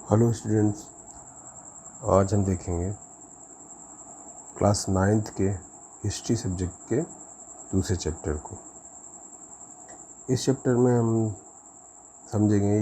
Hello students, आज हम देखेंगे क्लास 9th के हिस्ट्री सब्जेक्ट के दूसरे चैप्टर को। इस चैप्टर में हम समझेंगे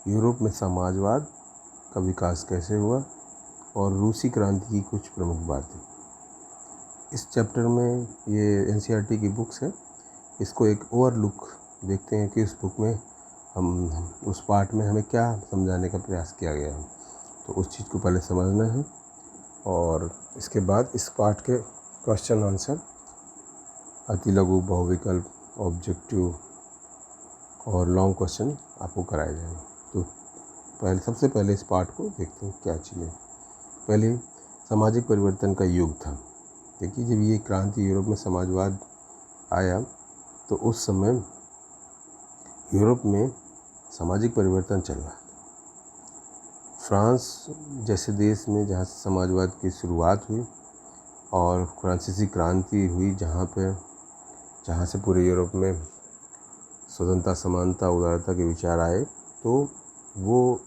यूरोप में समाजवाद का विकास कैसे हुआ और रूसी क्रांति की कुछ प्रमुख बातें। इस चैप्टर में ये एनसीईआरटी की बुक्स है। इसको एक ओवरलुक देखते हैं कि उस बुक में हम उस पार्ट में हमें क्या समझाने का प्रयास किया गया है। तो उस चीज़ को पहले समझना है और इसके बाद इस पार्ट के क्वेश्चन आंसर अति लघु, बहुविकल्प, ऑब्जेक्टिव और लॉन्ग क्वेश्चन आपको कराए जाएंगे। तो सबसे पहले इस पार्ट को देखते हैं क्या चीज़ें। पहले सामाजिक परिवर्तन का युग था। देखिए, जब ये क्रांति यूरोप में समाजवाद आया तो उस समय यूरोप में सामाजिक परिवर्तन चल रहा था। फ्रांस जैसे देश में जहाँ से समाजवाद की शुरुआत हुई और फ्रांसीसी क्रांति हुई, जहाँ से पूरे यूरोप में स्वतंत्रता, समानता, उदारता के विचार आए, तो वो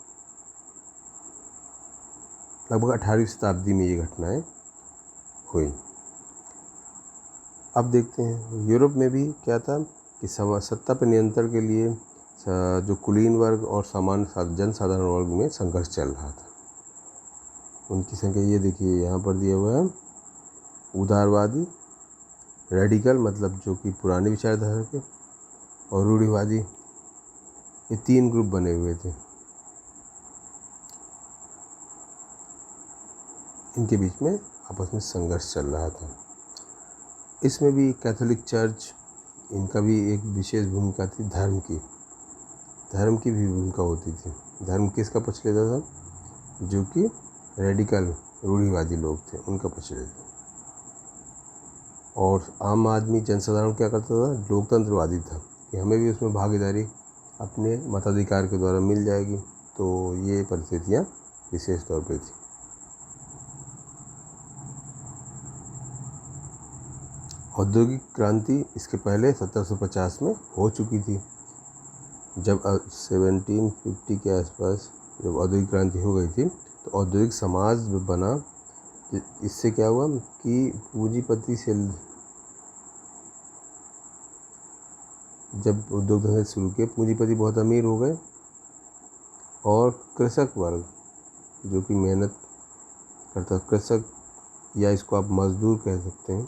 लगभग 18वीं शताब्दी में ये घटनाएं हुई। अब देखते हैं यूरोप में भी क्या था कि सत्ता पर नियंत्रण के लिए जो कुलीन वर्ग और सामान्य जनसाधारण वर्ग में संघर्ष चल रहा था। उनकी संख्या ये देखिए यहाँ पर दिया हुआ है। उदारवादी, रेडिकल मतलब जो कि पुरानी विचारधारा के, और रूढ़िवादी, ये 3 ग्रुप बने हुए थे। इनके बीच में आपस में संघर्ष चल रहा था। इसमें भी कैथोलिक चर्च, इनका भी एक विशेष भूमिका थी। धर्म की भी भूमिका होती थी। धर्म किसका पक्ष लेता था? जो कि रेडिकल रूढ़िवादी लोग थे, उनका पक्ष लेता था। और आम आदमी, जनसाधारण क्या करता था? लोकतंत्रवादी था कि हमें भी उसमें भागीदारी अपने मताधिकार के द्वारा मिल जाएगी। तो ये परिस्थितियाँ विशेष तौर पे थी। औद्योगिक क्रांति इसके पहले 1750 में हो चुकी थी। जब 1750 के आसपास जब औद्योगिक क्रांति हो गई थी तो औद्योगिक समाज बना। इससे क्या हुआ कि पूंजीपति से जब उद्योग धंधे शुरू किए, पूंजीपति बहुत अमीर हो गए और कृषक वर्ग, जो कि मेहनत करता, कृषक या इसको आप मजदूर कह सकते हैं,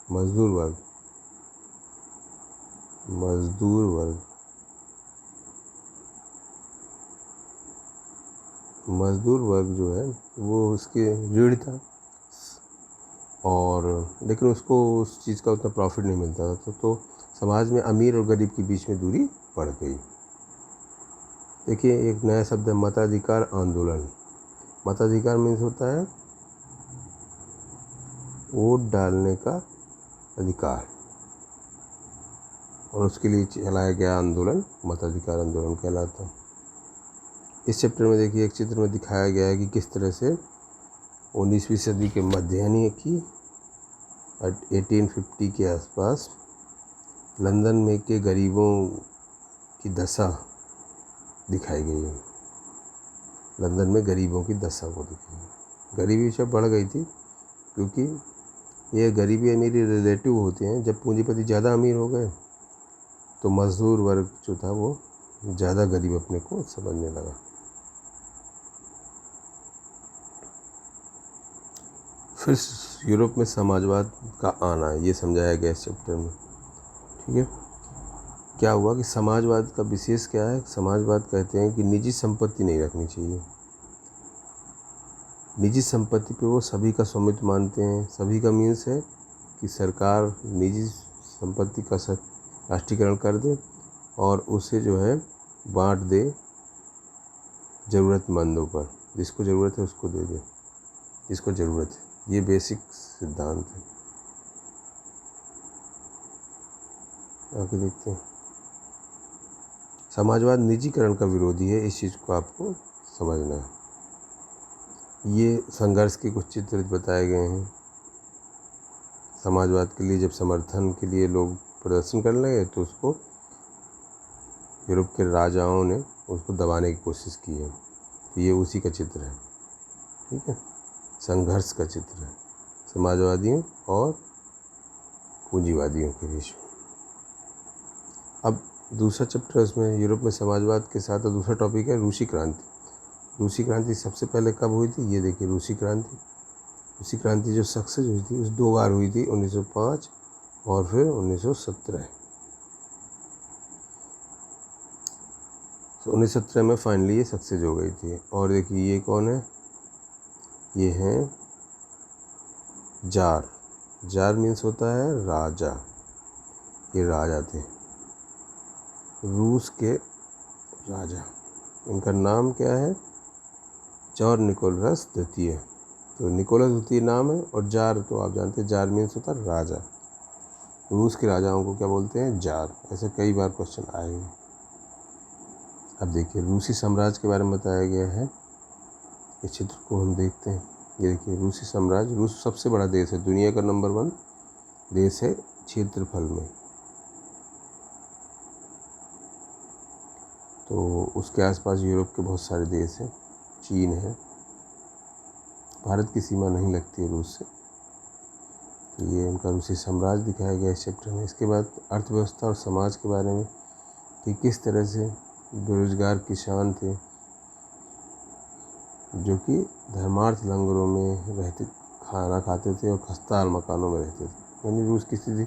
मजदूर वर्ग जो है वो उसके ऋण था, और लेकिन उसको उस चीज़ का उतना प्रॉफिट नहीं मिलता था। तो समाज में अमीर और गरीब के बीच में दूरी बढ़ गई। देखिए, एक नया शब्द है मताधिकार आंदोलन। मताधिकार मीन्स होता है वोट डालने का अधिकार, और उसके लिए चलाया गया आंदोलन मताधिकार आंदोलन कहलाता है। इस चैप्टर में देखिए, एक चित्र में दिखाया गया है कि किस तरह से 19वीं सदी के मध्य यानी कि 1850 के आसपास लंदन में के गरीबों की दशा दिखाई गई है। लंदन में गरीबों की दशा को दिखाई। गरीबी सब बढ़ गई थी, क्योंकि ये गरीबी अमीरी रिलेटिव होते हैं। जब पूंजीपति ज़्यादा अमीर हो गए तो मजदूर वर्ग जो था वो ज़्यादा गरीब अपने को समझने लगा। फिर यूरोप में समाजवाद का आना, ये समझाया गया इस चैप्टर में। ठीक है, क्या हुआ कि समाजवाद का विशेष क्या है? समाजवाद कहते हैं कि निजी संपत्ति नहीं रखनी चाहिए। निजी संपत्ति पे वो सभी का स्वामित्व मानते हैं। सभी का मीन्स है कि सरकार निजी संपत्ति का राष्ट्रीयकरण कर दे और उसे जो है बांट दे ज़रूरतमंदों पर। जिसको ज़रूरत है उसको दे दे, जिसको ज़रूरत है। ये बेसिक सिद्धांत है। आगे देखते हैं। समाजवाद निजीकरण का विरोधी है। इस चीज़ को आपको समझना है। ये संघर्ष के कुछ चित्र बताए गए हैं। समाजवाद के लिए जब समर्थन के लिए लोग प्रदर्शन करने लगे तो उसको यूरोप के राजाओं ने उसको दबाने की कोशिश की है। तो ये उसी का चित्र है, ठीक है, संघर्ष का चित्र है समाजवादियों और पूंजीवादियों के बीच में। अब दूसरा चैप्टर उसमें यूरोप में समाजवाद के साथ दूसरा टॉपिक है रूसी क्रांति। रूसी क्रांति सबसे पहले कब हुई थी, ये देखिए रूसी क्रांति जो सक्सेस हुई थी उस 2 बार हुई थी, 1905 और फिर 1917। तो 1917 में फाइनली ये सक्सेस हो गई थी। और देखिए ये कौन है, ये हैं जार मीन्स होता है राजा, ये राजा थे रूस के राजा, इनका नाम क्या है, चौर निकोलस द्वितीय। तो निकोलस द्वितीय नाम है और जार तो आप जानते हैं जार मीन्स होता है राजा, रूस के राजाओं को क्या बोलते हैं, जार। ऐसे कई बार क्वेश्चन आएंगे। अब देखिए रूसी साम्राज्य के बारे में बताया गया है, इस चित्र को हम देखते हैं। ये देखिए रूसी साम्राज्य, रूस सबसे बड़ा देश है, दुनिया का नंबर 1 देश है क्षेत्रफल में। तो उसके आसपास यूरोप के बहुत सारे देश हैं, चीन है, भारत की सीमा नहीं लगती है रूस से। तो ये उनका रूसी साम्राज्य दिखाया गया इस चैप्टर में। इसके बाद अर्थव्यवस्था और समाज के बारे में कि किस तरह से बेरोजगार किसान थे जो कि धर्मार्थ लंगरों में रहते, खाना खाते थे और खस्ताहाल मकानों में रहते थे। यानी रूस की स्थिति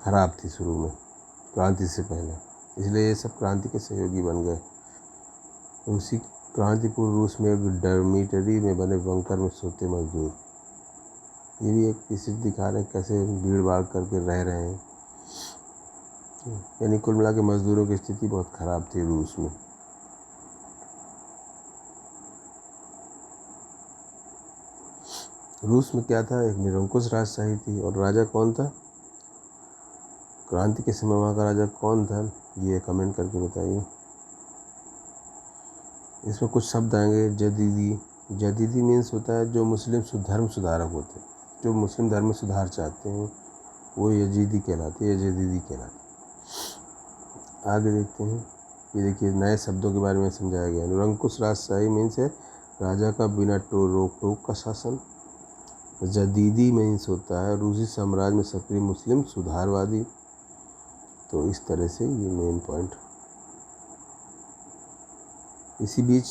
खराब थी शुरू में क्रांति से पहले, इसलिए ये सब क्रांति के सहयोगी बन गए। रूसी क्रांतिपूर्व रूस में एक डर्मिटरी में बने बंकर में सोते मजदूर, ये भी एक स्थिति दिखा रहे हैं कैसे भीड़ भाड़ करके रह रहे हैं। यानी कुल मिला के मजदूरों की स्थिति बहुत ख़राब थी रूस में। रूस में क्या था, एक निरंकुश राजशाही थी। और राजा कौन था, क्रांति के समय वहाँ का राजा कौन था, ये कमेंट करके बताइए। इसमें कुछ शब्द आएंगे, जदीदी मीन्स होता है जो मुस्लिम धर्म सुधारक होते हैं, जो मुस्लिम धर्म में सुधार चाहते हैं वो यजीदी कहलाते हैं, जदीदी कहलाते हैं। आगे देखते हैं, ये देखिए नए शब्दों के बारे में समझाया गया। निरंकुश राजशाही मीन्स है राजा का बिना रोक टोक का शासन। जदीदी मीन्स होता है रूसी साम्राज्य में सक्रिय मुस्लिम सुधारवादी। तो इस तरह से ये मेन पॉइंट। इसी बीच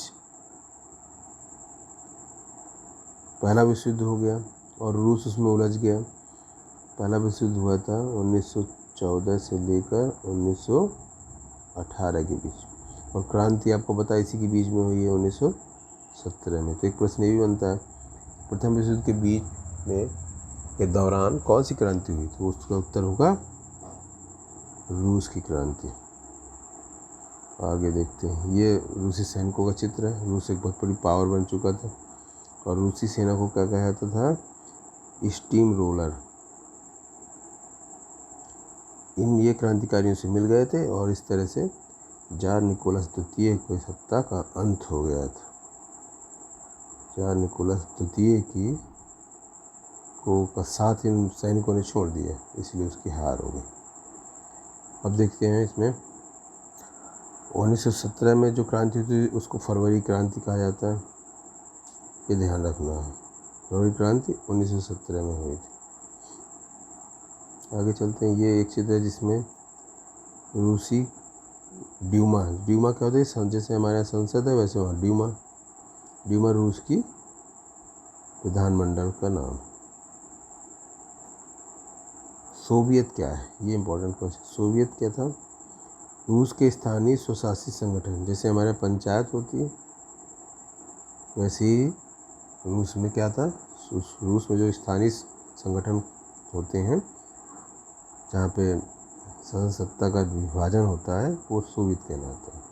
पहला विश्व युद्ध हो गया और रूस उसमें उलझ गया। पहला विश्व युद्ध हुआ था 1914 से लेकर 1918 के बीच, और क्रांति आपको पता है इसी के बीच में हुई है 1917 में। तो एक प्रश्न ये भी बनता है, प्रथम विश्व युद्ध के बीच में के दौरान कौन सी क्रांति हुई, तो उसका उत्तर होगा रूस की क्रांति। आगे देखते हैं, ये रूसी सैनिकों का चित्र है। रूस एक बहुत बड़ी पावर बन चुका था और रूसी सेना को क्या कहा जाता था, स्टीम रोलर। ये क्रांतिकारियों से मिल गए थे और इस तरह से जार निकोलस द्वितीय की सत्ता का अंत हो गया था। जार निकोलस द्वितीय की को साथ इन सैनिकों ने छोड़ दिया, इसलिए उसकी हार हो गई। अब देखते हैं इसमें 1917 में जो क्रांति हुई उसको फरवरी क्रांति कहा जाता है, ये ध्यान रखना है। फरवरी क्रांति 1917 में हुई थी। आगे चलते हैं, ये एक चित्र है जिसमें रूसी ड्यूमा क्या होता है, जैसे हमारे यहाँ संसद है वैसे वहाँ ड्यूमा रूस की विधानमंडल का नाम। सोवियत क्या है, ये इम्पोर्टेंट क्वेश्चन। सोवियत क्या था, रूस के स्थानीय स्वशासित संगठन, जैसे हमारे पंचायत होती है वैसे ही रूस में क्या था, रूस में जो स्थानीय संगठन होते हैं जहाँ पे शासन सत्ता का विभाजन होता है वो सोवियत कहलाता है।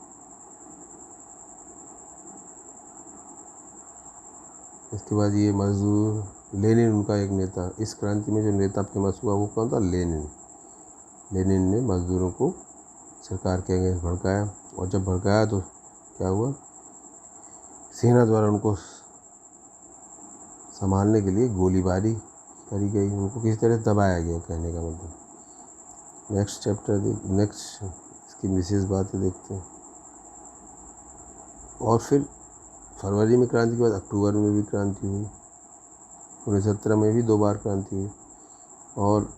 इसके बाद ये मजदूर लेनिन उनका एक नेता, इस क्रांति में जो नेता फेमस हुआ वो कौन था, लेनिन ने मजदूरों को सरकार के अगेंस्ट भड़काया, और जब भड़काया तो क्या हुआ, सेना द्वारा उनको संभालने के लिए गोलीबारी करी गई, उनको किसी तरह दबाया गया, कहने का मतलब। नेक्स्ट चैप्टर इसकी विशेष बातें देखते हैं। और फिर फरवरी में क्रांति के बाद अक्टूबर में भी क्रांति हुई। 1917 में भी 2 बार क्रांति हुई। और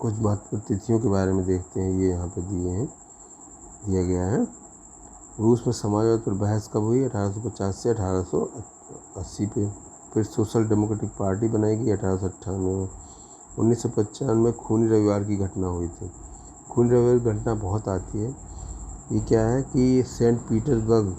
कुछ महत्वपूर्ण तिथियों के बारे में देखते हैं, ये यहाँ पे दिया गया है। रूस में समाजवाद पर बहस कब हुई? 1850 से 1880 पे। फिर सोशल डेमोक्रेटिक पार्टी बनाई गई 1898 में। 1995 में खूनी रविवार की घटना हुई थी। खूनी रविवार की घटना बहुत आती है। ये क्या है कि सेंट पीटर्सबर्ग